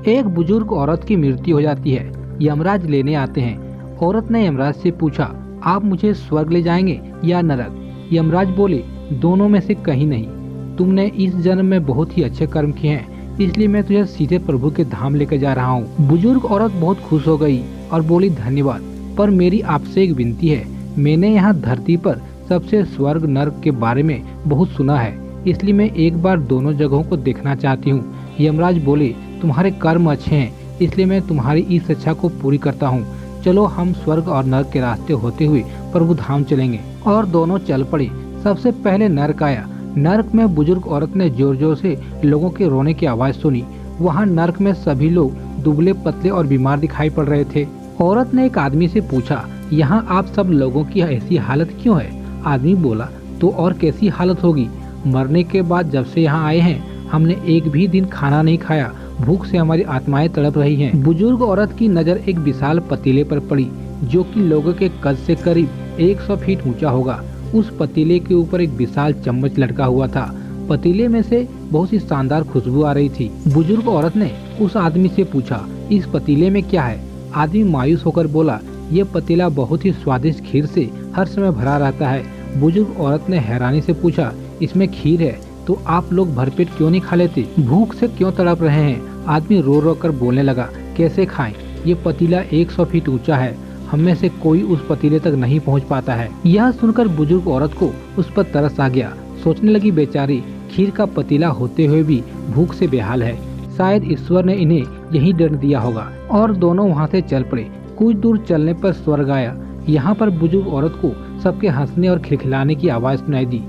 एक बुजुर्ग औरत की मृत्यु हो जाती है। यमराज लेने आते हैं। औरत ने यमराज से पूछा, आप मुझे स्वर्ग ले जाएंगे या नरक? यमराज बोले, दोनों में से कहीं नहीं। तुमने इस जन्म में बहुत ही अच्छे कर्म किए हैं, इसलिए मैं तुझे सीधे प्रभु के धाम लेकर जा रहा हूँ। बुजुर्ग औरत बहुत खुश हो गई और बोली, धन्यवाद, पर मेरी आपसे एक विनती है। मैंने यहाँ धरती पर सबसे स्वर्ग नर्क के बारे में बहुत सुना है, इसलिए मैं एक बार दोनों जगहों को देखना चाहती हूँ। यमराज बोले, तुम्हारे कर्म अच्छे हैं, इसलिए मैं तुम्हारी इस इच्छा को पूरी करता हूँ। चलो हम स्वर्ग और नर्क के रास्ते होते हुए प्रभु धाम चलेंगे। और दोनों चल पड़े। सबसे पहले नर्क आया। नर्क में बुजुर्ग औरत ने जोर जोर से लोगों के रोने की आवाज सुनी। वहाँ नर्क में सभी लोग दुबले पतले और बीमार दिखाई पड़ रहे थे। औरत ने एक आदमी से पूछा, यहाँ आप सब लोगों की ऐसी हालत क्यों है? आदमी बोला, तो और कैसी हालत होगी? मरने के बाद जब से यहाँ आए हैं हमने एक भी दिन खाना नहीं खाया, भूख से हमारी आत्माएं तड़प रही हैं। बुजुर्ग औरत की नजर एक विशाल पतीले पर पड़ी, जो कि लोगों के कद से करीब 100 फीट ऊंचा होगा। उस पतीले के ऊपर एक विशाल चम्मच लटका हुआ था। पतीले में से बहुत ही शानदार खुशबू आ रही थी। बुजुर्ग औरत ने उस आदमी से पूछा, इस पतीले में क्या है? आदमी मायूस होकर बोला, ये पतीला बहुत ही स्वादिष्ट खीर से हर समय भरा रहता है। बुजुर्ग औरत ने हैरानी से पूछा, इसमें खीर है तो आप लोग भरपेट क्यों नहीं खा लेते? भूख से क्यों तड़प रहे हैं? आदमी रो रो कर बोलने लगा, कैसे खाएं? ये पतीला 100 फीट ऊंचा है, हम में से कोई उस पतीले तक नहीं पहुंच पाता है। यह सुनकर बुजुर्ग औरत को उस पर तरस आ गया। सोचने लगी, बेचारी खीर का पतीला होते हुए भी भूख से बेहाल है, शायद ईश्वर ने इन्हें यही दंड दिया होगा। और दोनों वहाँ से चल पड़े। कुछ दूर चलने पर स्वर्ग आया। यहाँ पर बुजुर्ग औरत को सबके हंसने और खिलखिलाने की आवाज सुनाई दी।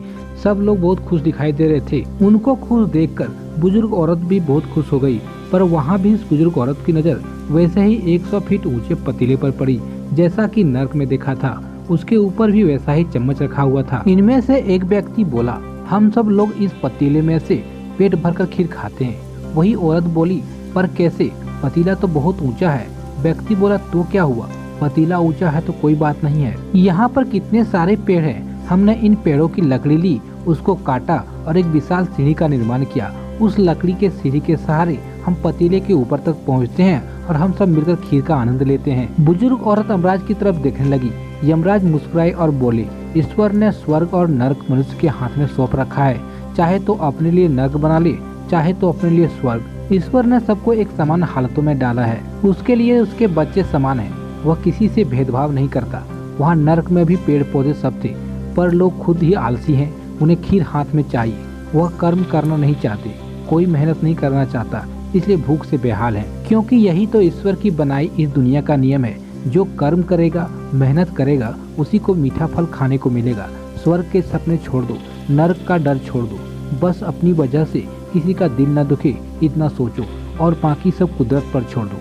सब लोग बहुत खुश दिखाई दे रहे थे। उनको खुश देखकर बुजुर्ग औरत भी बहुत खुश हो गई। पर वहाँ भी इस बुजुर्ग औरत की नजर वैसे ही 100 फीट ऊंचे पतीले पर पड़ी, जैसा कि नर्क में देखा था। उसके ऊपर भी वैसा ही चम्मच रखा हुआ था। इनमें से एक व्यक्ति बोला, हम सब लोग इस पतीले में से पेट भरकर खीर खाते हैं। वही औरत बोली, पर कैसे? पतीला तो बहुत ऊंचा है। व्यक्ति बोला, तो क्या हुआ? पतीला ऊंचा है तो कोई बात नहीं है। यहाँ पर कितने सारे पेड़ हैं, हमने इन पेड़ों की लकड़ी ली, उसको काटा और एक विशाल सीढ़ी का निर्माण किया। उस लकड़ी के सीढ़ी के सहारे हम पतीले के ऊपर तक पहुँचते हैं और हम सब मिलकर खीर का आनंद लेते हैं। बुजुर्ग औरत यमराज की तरफ देखने लगी। यमराज मुस्कुराए और बोले, ईश्वर ने स्वर्ग और नर्क मनुष्य के हाथ में सौंप रखा है, चाहे तो अपने लिए नर्क बना ले, चाहे तो अपने लिए स्वर्ग। ईश्वर ने सबको एक समान हालतों में डाला है, उसके लिए उसके बच्चे समान हैं। वह किसी से भेदभाव नहीं करता। वहाँ नर्क में भी पेड़ पौधे सब थे, पर लोग खुद ही आलसी हैं। उन्हें खीर हाथ में चाहिए। वह कर्म करना नहीं चाहते, कोई मेहनत नहीं करना चाहता, इसलिए भूख से बेहाल है। क्योंकि यही तो ईश्वर की बनाई इस दुनिया का नियम है। जो कर्म करेगा, मेहनत करेगा, उसी को मीठा फल खाने को मिलेगा। स्वर्ग के सपने छोड़ दो, नर्क का डर छोड़ दो। बस अपनी वजह से किसी का दिल न दुखे, इतना सोचो और बाकी सब कुदरत पर छोड़ दो।